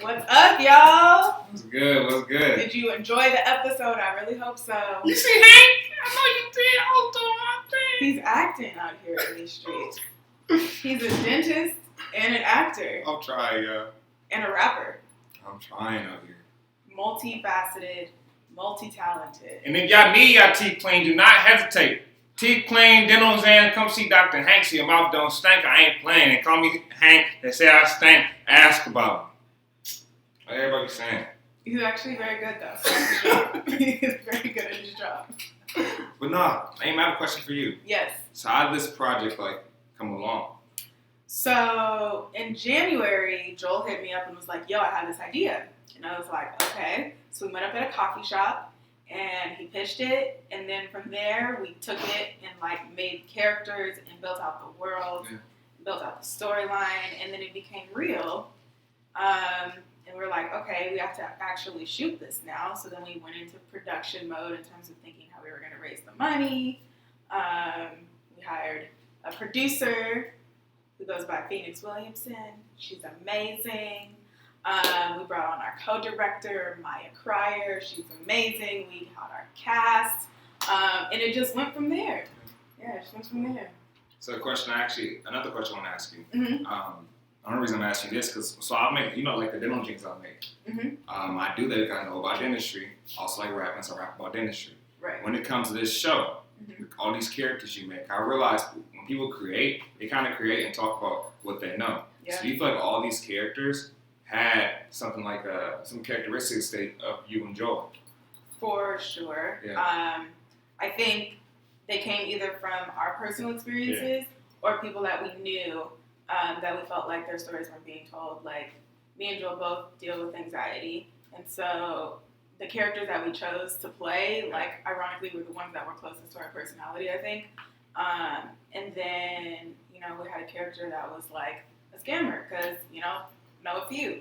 What's up, y'all? What's good? What's good? Did you enjoy the episode? I really hope so. You see Hank? I know you did. I was doing my thing. He's acting out here in these streets. He's a dentist and an actor. I'm trying, yeah. And a rapper. I'm trying out here. Multifaceted, multi-talented. And if y'all need y'all teeth clean, do not hesitate. Teeth clean, dental exam, come see Dr. Hank so your mouth don't stink. I ain't playing. And call me Hank. They say I stink. Ask about him. What everybody saying. He's actually very good, though. He's very good at his job. But no, I have a question for you. Yes. So how did this project come along? So in January, Joel hit me up and was like, yo, I have this idea. And I was like, okay. So we met up at a coffee shop and he pitched it. And then from there, we took it and made characters and built out the world, built out the storyline, and then it became real. And we're like, okay, we have to actually shoot this now. So then we went into production mode in terms of thinking how we were going to raise the money. We hired a producer who goes by Phoenix Williamson. She's amazing. We brought on our co-director, Maya Cryer. She's amazing. We had our cast. And it just went from there. Yeah, it just went from there. So another question I want to ask you. Mm-hmm. The only reason I'm asking you this, because I make, the dental jeans I make. Mm-hmm. I do that because I know about dentistry. Also like rapping, so I rap about dentistry. Right. When it comes to this show, all these characters you make, I realize when people create, they kind of create and talk about what they know. Yeah. So you feel like all these characters had something like some characteristics of you and Joel. For sure. Yeah. I think they came either from our personal experiences or people that we knew that we felt like their stories weren't being told. Like, me and Joel both deal with anxiety, and so the characters that we chose to play, ironically, were the ones that were closest to our personality, I think. And then, we had a character that was like a scammer, because, know a few.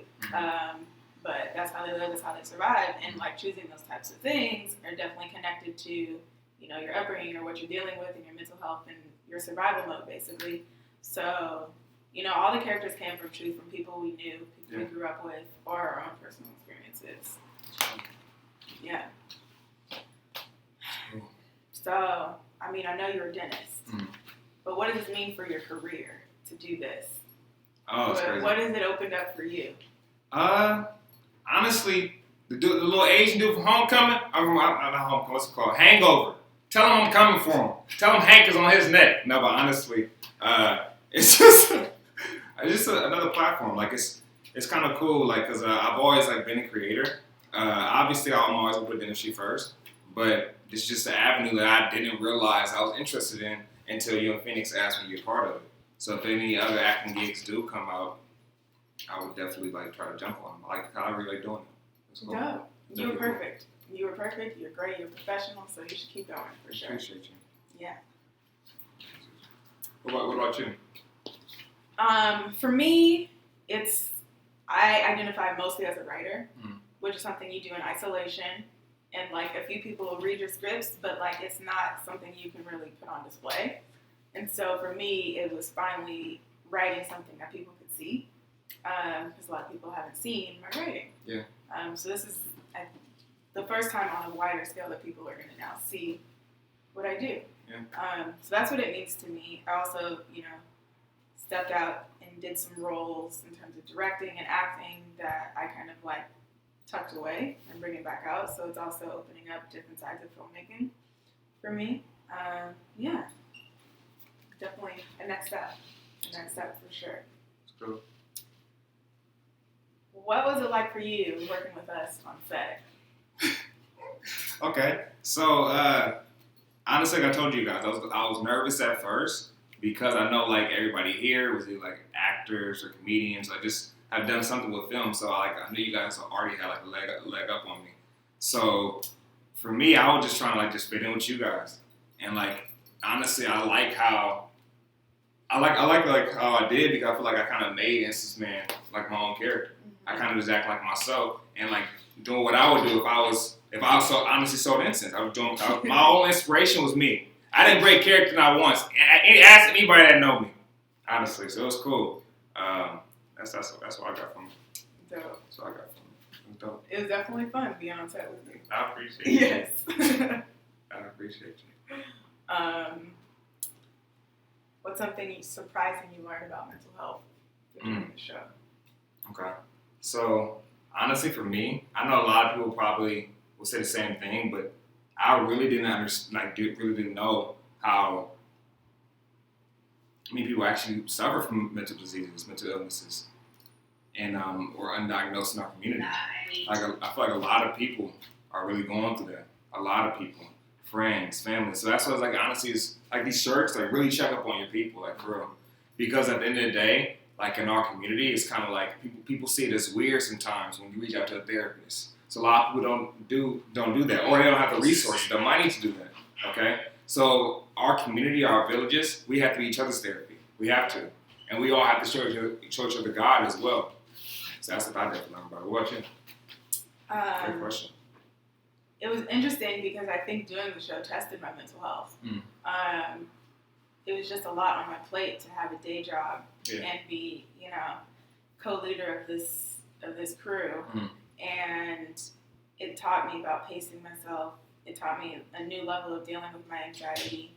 But that's how they live, that's how they survive. And, choosing those types of things are definitely connected to, your upbringing or what you're dealing with and your mental health and your survival mode, basically. So, all the characters came from people we knew, people we grew up with, or our own personal experiences. Yeah. So, I know you're a dentist, but what does this mean for your career to do this? Oh, it's crazy. What has it opened up for you? Honestly, the little Asian dude from Homecoming, not Homecoming, what's it called? Hangover. Tell him I'm coming for him. Tell him Hank is on his neck. No, but honestly, it's just another platform. It's kind of cool, because I've always been a creator. Obviously, I'm always gonna put dentistry first, but it's just an avenue that I didn't realize I was interested in until you and Phoenix asked me to be a part of it. So if any other acting gigs do come out, I would definitely try to jump on them. I really like doing it. It's cool. No, you were perfect. You were perfect. You're great. You're professional. So you should keep going for sure. Appreciate you. Yeah. What about you? For me, I identify mostly as a writer, which is something you do in isolation, and a few people will read your scripts, but it's not something you can really put on display. And so for me, it was finally writing something that people could see, because a lot of people haven't seen my writing. Yeah. So this is the first time on a wider scale that people are going to now see what I do. Yeah. So that's what it means to me. I also, stepped out and did some roles in terms of directing and acting that I kind of tucked away and bringing back out. So it's also opening up different sides of filmmaking for me. Yeah, definitely a next step. A next step for sure. That's cool. What was it like for you working with us on set? Okay, so honestly, like I told you guys, I was nervous at first because I know everybody here was either actors or comedians. I just have done something with film, so I knew you guys already had a leg up on me. So for me, I was just trying to just fit in with you guys, and honestly, I like how how I did, because I feel like I kind of made Instance Man my own character. I kind of just act like myself and doing what I would do if I was honestly so Instance. I was doing my own inspiration was me. I didn't break character not once. Ask anybody that know me, honestly. So it was cool. That's what I got from it. dope. So I got fun. It was dope. It was definitely fun being on set with you. I appreciate you. Yes. I appreciate you. What's something surprising you learned about mental health during the show? Okay. So, honestly, for me, I know a lot of people probably will say the same thing, but I really didn't really didn't know how many people actually suffer from mental diseases, mental illnesses, and or undiagnosed in our community. Like I feel like a lot of people are really going through that. A lot of people, friends, family. So that's why it's like honestly, it's like these shirts like really check up on your people, like for real. Because at the end of the day, like in our community, it's kind of like people see it as weird sometimes when you reach out to a therapist. So a lot of people don't do that, or they don't have the resources, the money to do that. Okay, so our community, our villages, we have to be each other's therapy. We have to, and we all have to show each other God as well. So that's what I definitely learned about it. What about you? Great question. It was interesting because I think doing the show tested my mental health. It was just a lot on my plate to have a day job and be, co-leader of this crew. And it taught me about pacing myself. It taught me a new level of dealing with my anxiety.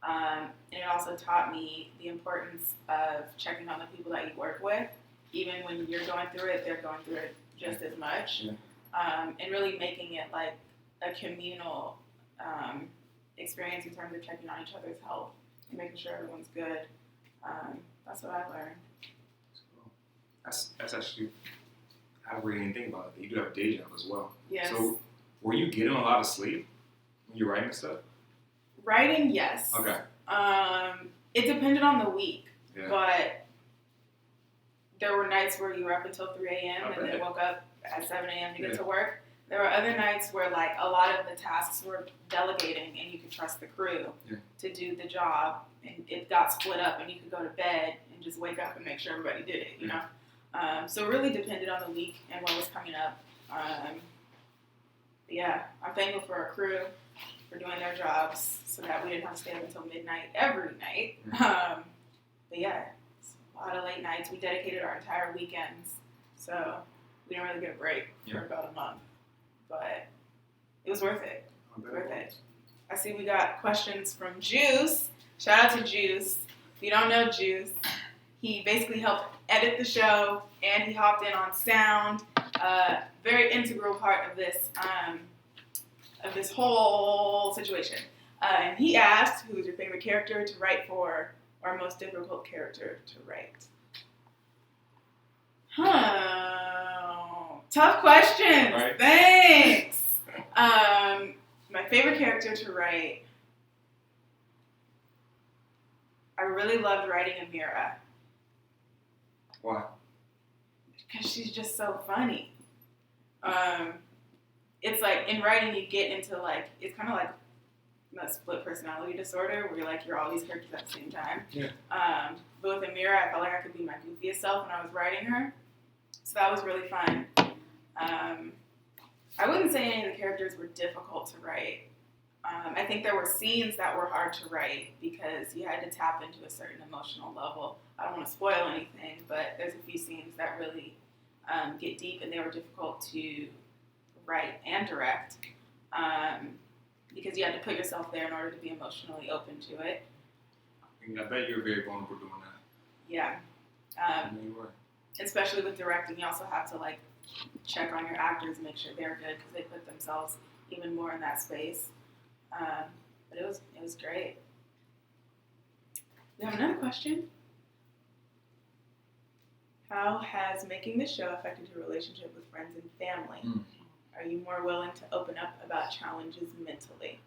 And it also taught me the importance of checking on the people that you work with. Even when you're going through it, they're going through it just as much. And really making it like a communal experience in terms of checking on each other's health and making sure everyone's good. That's what I learned. That's actually, I really didn't think about it. You do have a day job as well. Yes. So were you getting a lot of sleep when you're writing stuff? Writing, yes. Okay. It depended on the week, but there were nights where you were up until 3 a.m. and then woke up at 7 a.m. to get to work. There were other nights where, like, a lot of the tasks were delegating and you could trust the crew to do the job. And it got split up and you could go to bed and just wake up and make sure everybody did it, you know? So it really depended on the week and what was coming up. I'm thankful for our crew for doing their jobs so that we didn't have to stay up until midnight every night. It's a lot of late nights. We dedicated our entire weekends, so we didn't really get a break for about a month. But it was worth it. I see we got questions from Juice. Shout out to Juice. If you don't know Juice, he basically helped edit the show and he hopped in on sound. Very integral part of this whole situation. And he asked, who is your favorite character to write for or most difficult character to write? Tough questions. Right. Thanks. My favorite character to write. I really loved writing Amira. Why? Because she's just so funny. It's like in writing you get into like, it's kind of like a split personality disorder where you're all these characters at the same time. But with Amira, I felt like I could be my goofiest self when I was writing her. So that was really fun. I wouldn't say any of the characters were difficult to write. I think there were scenes that were hard to write because you had to tap into a certain emotional level. I don't want to spoil anything, but there's a few scenes that really get deep and they were difficult to write and direct because you had to put yourself there in order to be emotionally open to it. I bet you were very vulnerable doing that. Yeah. You were. Especially with directing, you also have to like check on your actors and make sure they're good because they put themselves even more in that space. But it was great. We have another question. How has making this show affected your relationship with friends and family? Are you more willing to open up about challenges mentally?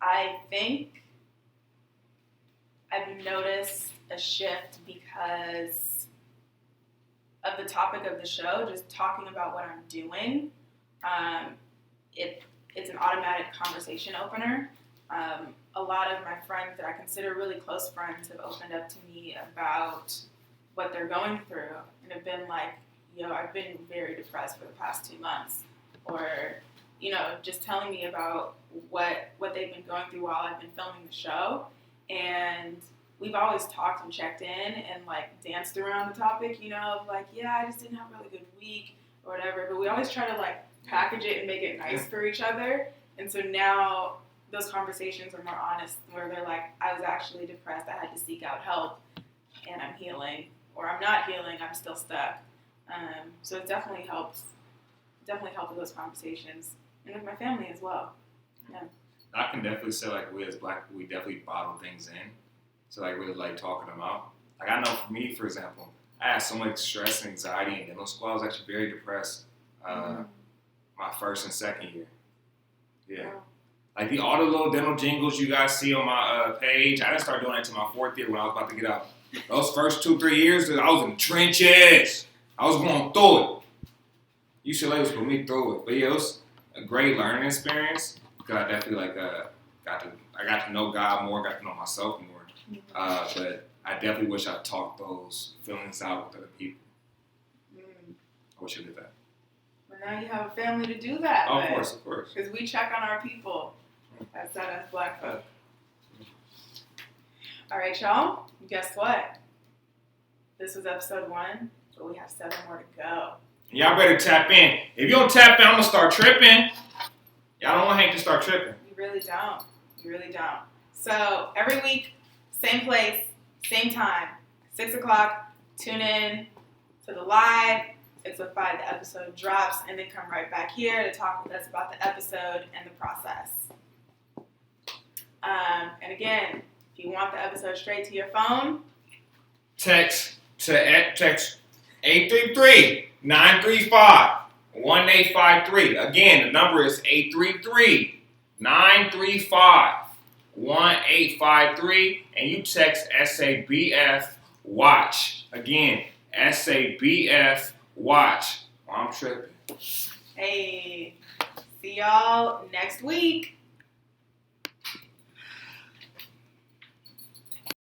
I think I've noticed a shift because of the topic of the show, just talking about what I'm doing. It's an automatic conversation opener. A lot of my friends that I consider really close friends have opened up to me about what they're going through and have been like, I've been very depressed for the past 2 months. Or, just telling me about what they've been going through while I've been filming the show. And we've always talked and checked in and like danced around the topic, you know, of like, yeah, I just didn't have a really good week or whatever. But we always try to like package it and make it nice for each other. And so now those conversations are more honest, where they're like, I was actually depressed, I had to seek out help, and I'm healing, or I'm not healing, I'm still stuck. So it definitely helps. Definitely helped with those conversations, and with my family as well. Yeah. I can definitely say like we as Black people, we definitely bottle things in. So like really like talking them out. Like I know for me, for example, I had so much stress and anxiety in dental school. I was actually very depressed my first and second year. Yeah. Wow. Like all the little dental jingles you guys see on my page, I didn't start doing that to my fourth year when I was about to get out. Those first 2-3 years, I was in the trenches. I was going through it. UCLA was putting me through it. But yeah, it was a great learning experience because I definitely like got to know God more, got to know myself more. But I definitely wish I talked those feelings out with other people. I wish I did that. Well, now you have a family to do that. Oh, of course. Because we check on our people. That's that as Black folk. All right, y'all. Guess what? This was episode 1, but we have 7 more to go. Y'all better tap in. If you don't tap in, I'm going to start tripping. Y'all don't want Hank to start tripping. You really don't. You really don't. So every week, same place, same time, 6 o'clock, tune in to the live. 6:05, the episode drops, and then come right back here to talk with us about the episode and the process. And again, if you want the episode straight to your phone, text 833-935-1853. Again, the number is 833-935-1853, and you text SABF watch. Again, SABF watch. Oh, I'm tripping. hey, see y'all next week.